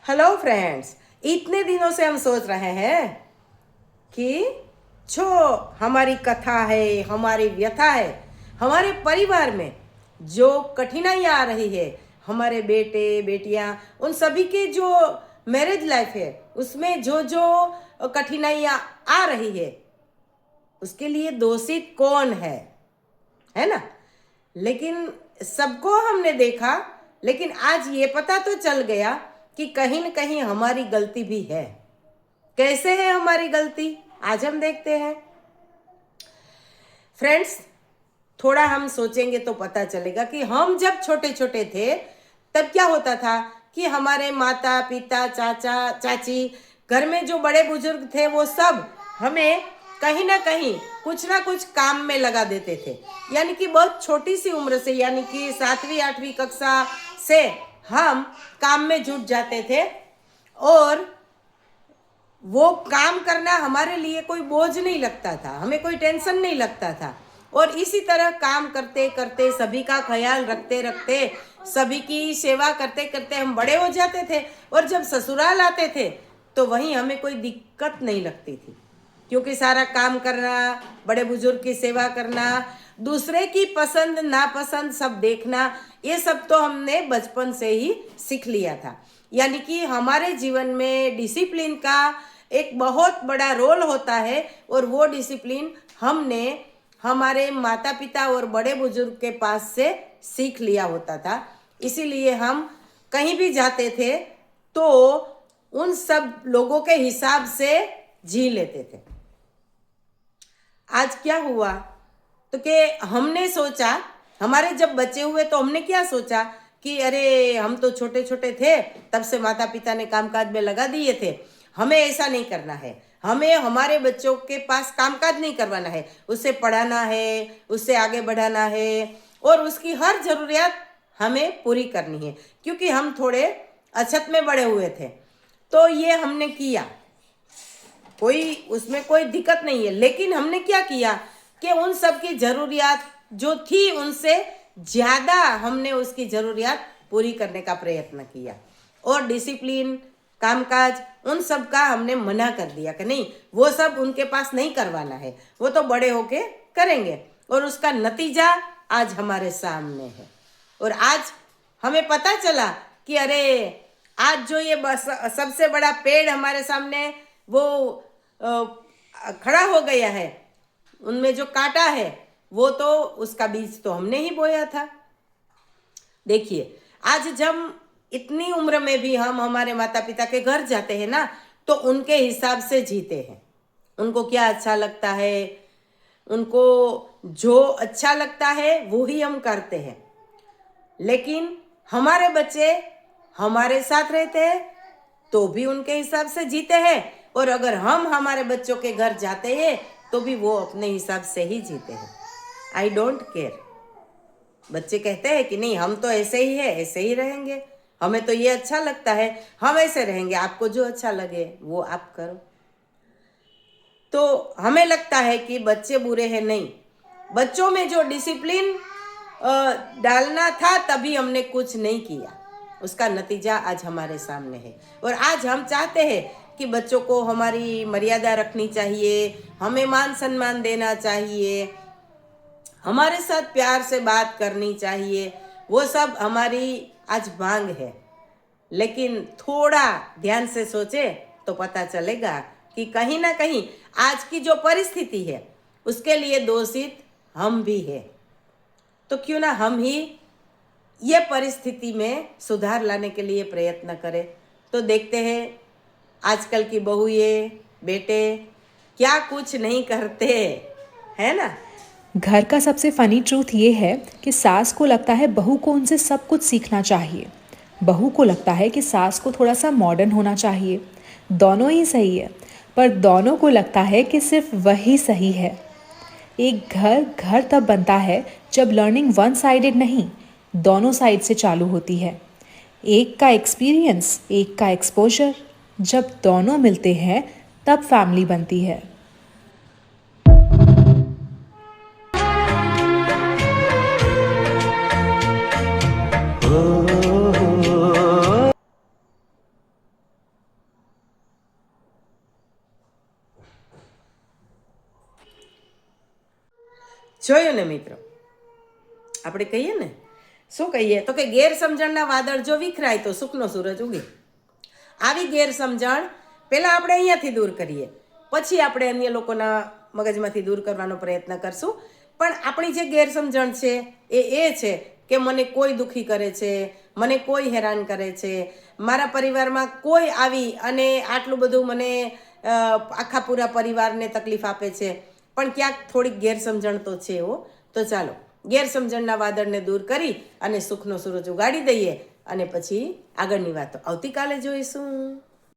Hello friends. इतने दिनों से हम सोच रहे हैं कि जो हमारी कथा है, हमारी व्यथा है, हमारे परिवार में जो कठिनाइयाँ आ रही है, हमारे बेटे बेटियाँ उन सभी के जो मैरिज लाइफ है उसमें जो जो कठिनाइयाँ आ रही है उसके लिए दोषी कौन है ना। लेकिन सबको हमने देखा, लेकिन आज ये पता तो चल गया कि कहीं न कहीं हमारी गलती भी है। कैसे है हमारी गलती, आज हम देखते हैं। फ्रेंड्स, थोड़ा हम सोचेंगे तो पता चलेगा कि हम जब छोटे छोटे थे तब क्या होता था कि हमारे माता पिता चाचा चाची घर में जो बड़े बुजुर्ग थे वो सब हमें कहीं ना कुछ काम में लगा देते थे। यानी कि बहुत छोटी सी उम्र से, यानी कि 7वीं 8वीं कक्षा से हम काम में जुट जाते थे और वो काम करना हमारे लिए कोई बोझ नहीं लगता था, हमें कोई टेंशन नहीं लगता था। और इसी तरह काम करते करते, सभी का ख्याल रखते रखते, सभी की सेवा करते करते हम बड़े हो जाते थे। और जब ससुराल आते थे तो वहीं हमें कोई दिक्कत नहीं लगती थी, क्योंकि सारा काम करना, बड़े बुजुर्ग की सेवा करना, दूसरे की पसंद नापसंद सब देखना, ये सब तो हमने बचपन से ही सीख लिया था। यानी कि हमारे जीवन में डिसिप्लिन का एक बहुत बड़ा रोल होता है और वो डिसिप्लिन हमने हमारे माता पिता और बड़े बुजुर्ग के पास से सीख लिया होता था। इसीलिए हम कहीं भी जाते थे तो उन सब लोगों के हिसाब से जी लेते थे। आज क्या हुआ तो कि हमने सोचा, हमारे जब बच्चे हुए तो हमने क्या सोचा कि अरे हम तो छोटे छोटे थे तब से माता पिता ने कामकाज में लगा दिए थे, हमें ऐसा नहीं करना है, हमें हमारे बच्चों के पास कामकाज नहीं करवाना है, उसे पढ़ाना है, उससे आगे बढ़ाना है और उसकी हर जरूरियात हमें पूरी करनी है। क्योंकि हम थोड़े अछत में बड़े हुए थे तो ये हमने किया, कोई उसमें कोई दिक्कत नहीं है। लेकिन हमने क्या किया कि उन सब की जरूरियात जो थी उनसे ज़्यादा हमने उसकी ज़रूरियात पूरी करने का प्रयत्न किया और डिसिप्लिन, कामकाज, उन सब का हमने मना कर दिया कि नहीं, वो सब उनके पास नहीं करवाना है, वो तो बड़े होके करेंगे। और उसका नतीजा आज हमारे सामने है। और आज हमें पता चला कि अरे आज जो ये बस सबसे बड़ा पेड़ हमारे सामने वो खड़ा हो गया है, उनमें जो कांटा है वो तो उसका बीज तो हमने ही बोया था। देखिए, आज जब इतनी उम्र में भी हम हमारे माता पिता के घर जाते हैं ना तो उनके हिसाब से जीते हैं। उनको क्या अच्छा लगता है, उनको जो अच्छा लगता है वो ही हम करते हैं। लेकिन हमारे बच्चे हमारे साथ रहते हैं तो भी उनके हिसाब से जीते हैं और अगर हम हमारे बच्चों के घर जाते हैं तो भी वो अपने हिसाब से ही जीते हैं। I don't care. बच्चे कहते हैं कि नहीं हम तो ऐसे ही है, ऐसे ही रहेंगे, हमें तो ये अच्छा लगता है, हम ऐसे रहेंगे, आपको जो अच्छा लगे वो आप करो। तो हमें लगता है कि बच्चे बुरे हैं, नहीं, बच्चों में जो डिसिप्लिन डालना था तभी हमने कुछ नहीं किया, उसका नतीजा आज हमारे सामने है। और आज हम चाहते हैं कि बच्चों को हमारी मर्यादा रखनी चाहिए, हमें मान सम्मान देना चाहिए, हमारे साथ प्यार से बात करनी चाहिए, वो सब हमारी आज मांग है। लेकिन थोड़ा ध्यान से सोचे तो पता चलेगा कि कहीं ना कहीं आज की जो परिस्थिति है उसके लिए दोषित हम भी हैं। तो क्यों ना हम ही ये परिस्थिति में सुधार लाने के लिए प्रयत्न करें। तो देखते हैं आजकल की बहुएं बेटे क्या कुछ नहीं करते, है ना। घर का सबसे फ़नी ट्रूथ ये है कि सास को लगता है बहू को उनसे सब कुछ सीखना चाहिए, बहू को लगता है कि सास को थोड़ा सा मॉडर्न होना चाहिए। दोनों ही सही है, पर दोनों को लगता है कि सिर्फ वही सही है। एक घर घर तब बनता है जब लर्निंग वन साइडेड नहीं, दोनों साइड से चालू होती है। एक का एक्सपीरियंस, एक का एक्सपोजर, जब दोनों मिलते हैं तब फैमिली बनती है। જોયું ને મિત્રો, આપણે કહીએ ને, શું કહીએ તો કે ગેરસમજણના વાદળ જો વિખરાય તો સુખનો સૂરજ ઉગે. આવી ગેરસમજણ પહેલાં આપણે અહીંયાથી દૂર કરીએ, પછી આપણે અન્ય લોકોના મગજમાંથી દૂર કરવાનો પ્રયત્ન કરશું. પણ આપણી જે ગેરસમજણ છે એ છે કે મને કોઈ દુઃખી કરે છે, મને કોઈ હેરાન કરે છે, મારા પરિવારમાં કોઈ આવી અને આટલું બધું મને આખા પૂરા પરિવારને તકલીફ આપે છે, પણ ક્યાંક થોડીક ગેરસમજણ તો છે હો. તો ચાલો ગેરસમજણના વાદળને દૂર કરી અને સુખનો સૂરજ ઉગાડી દઈએ અને પછી આગળની વાતો આવતીકાલે જોઈશું.